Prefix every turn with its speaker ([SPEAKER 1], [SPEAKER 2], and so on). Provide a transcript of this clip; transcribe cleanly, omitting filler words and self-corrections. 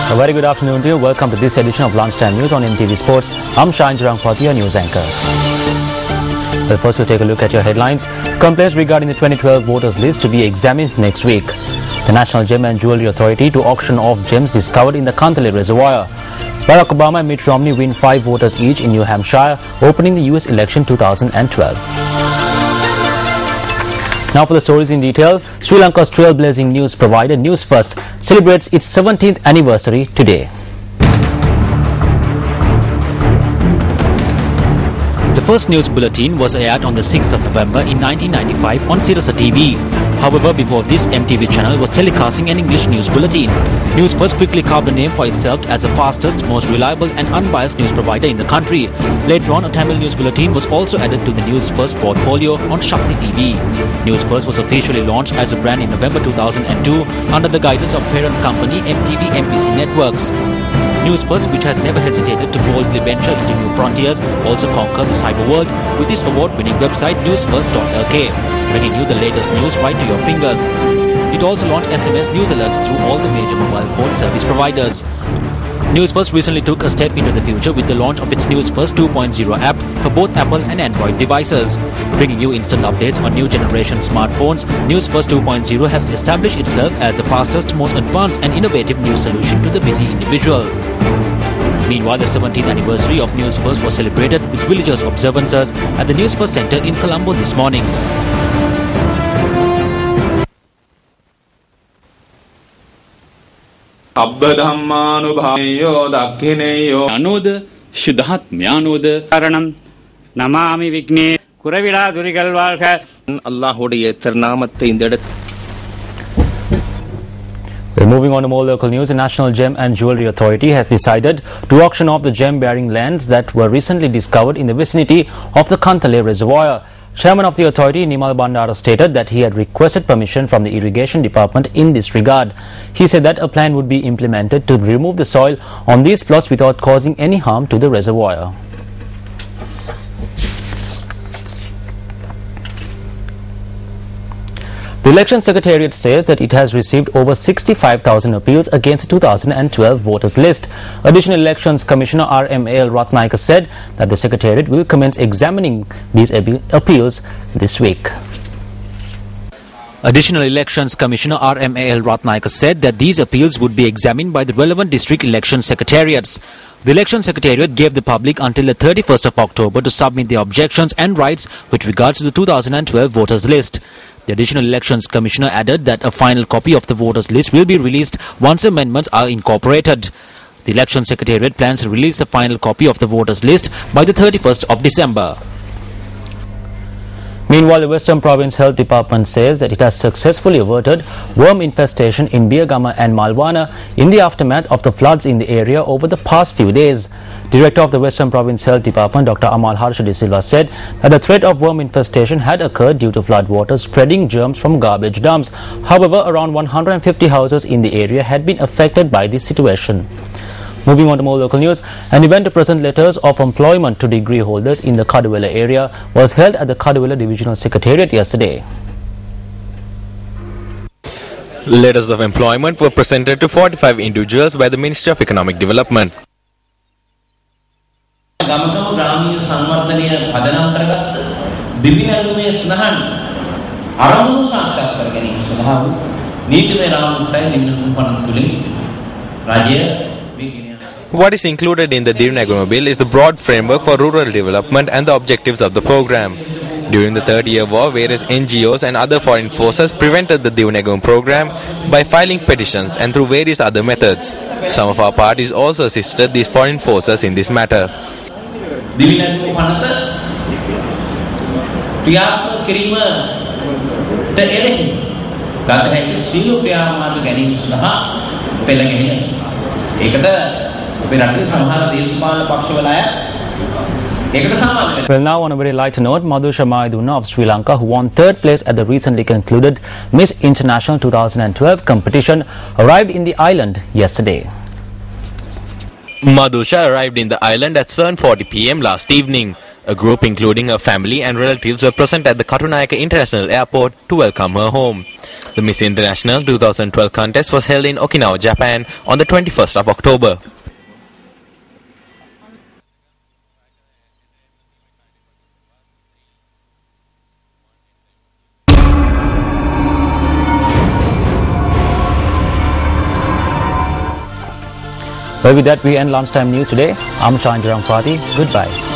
[SPEAKER 1] A very good afternoon to you. Welcome to this edition of Lunchtime News on MTV Sports. I'm Shahin Jarangpati, your news anchor. Well, first we'll take a look at your headlines. Complaints regarding the 2012 voters list to be examined next week. The National Gem and Jewelry Authority to auction off gems discovered in the Kantale Reservoir. Barack Obama and Mitt Romney win 5 voters each in New Hampshire, opening the US election 2012. Now for the stories in detail. Sri Lanka's trailblazing news provider News First celebrates its 17th anniversary today. The first news bulletin was aired on the 6th of November in 1995 on Sirasa TV. However, before this, MTV channel was telecasting an English news bulletin. News First quickly carved a name for itself as the fastest, most reliable and unbiased news provider in the country. Later on, a Tamil news bulletin was also added to the News First portfolio on Shakti TV. News First was officially launched as a brand in November 2002 under the guidance of parent company MTV MPC Networks. News First, which has never hesitated to boldly venture into new frontiers, also conquered the cyber world with its award-winning website newsfirst.lk, bringing you the latest news right to your fingers. It also launched SMS news alerts through all the major mobile phone service providers. News First recently took a step into the future with the launch of its News First 2.0 app for both Apple and Android devices. Bringing you instant updates on new generation smartphones, News First 2.0 has established itself as the fastest, most advanced and innovative news solution to the busy individual. Meanwhile, the 17th anniversary of News First was celebrated with religious observances at the News First Centre in Colombo this morning.
[SPEAKER 2] Anoda Shidhatmyanoda Karanam Namami Vigne Kuravila Durigalvalka Allah Hodia Ternamatte in the
[SPEAKER 1] We're moving on to more local news. The National Gem and Jewelry Authority has decided to auction off the gem-bearing lands that were recently discovered in the vicinity of the Kantale Reservoir. Chairman of the authority, Nimal Bandara, stated that he had requested permission from the Irrigation Department in this regard. He said that a plan would be implemented to remove the soil on these plots without causing any harm to the reservoir. The Election Secretariat says that it has received over 65,000 appeals against the 2012 voters list. Additional Elections Commissioner RMAL Ratnayaka said that the Secretariat will commence examining these appeals this week. Additional Elections Commissioner RMAL Ratnayaka said that these appeals would be examined by the relevant district election secretariats. The Election Secretariat gave the public until the 31st of October to submit their objections and rights with regards to the 2012 voters list. The Additional Elections Commissioner added that a final copy of the voters list will be released once amendments are incorporated. The Election Secretariat plans to release the final copy of the voters list by the 31st of December. Meanwhile, the Western Province Health Department says that it has successfully averted worm infestation in Biyagama and Malwana in the aftermath of the floods in the area over the past few days. Director of the Western Province Health Department, Dr. Amal Harsha De Silva, said that the threat of worm infestation had occurred due to flood water spreading germs from garbage dumps. However, around 150 houses in the area had been affected by this situation. Moving on to more local news, an event to present letters of employment to degree holders in the Kadewela area was held at the Kadewela Divisional Secretariat yesterday.
[SPEAKER 3] Letters of employment were presented to 45 individuals by the Ministry of Economic Development. What is included in the Divinagama Bill is the broad framework for rural development and the objectives of the program. During the 30-year war, various NGOs and other foreign forces prevented the Divinagama program by filing petitions and through various other methods. Some of our parties also assisted these foreign forces in this matter.
[SPEAKER 1] Well, now on a very lighter note, Madhusha Maiduna of Sri Lanka, who won 3rd place at the recently concluded Miss International 2012 competition, arrived in the island yesterday.
[SPEAKER 3] Madhusha arrived in the island at 7:40 p.m. last evening. A group including her family and relatives were present at the Katunayake International Airport to welcome her home. The Miss International 2012 contest was held in Okinawa, Japan on the 21st of October.
[SPEAKER 1] Well, with that we end lunchtime news today. I'm Shanjaram Pati. Goodbye.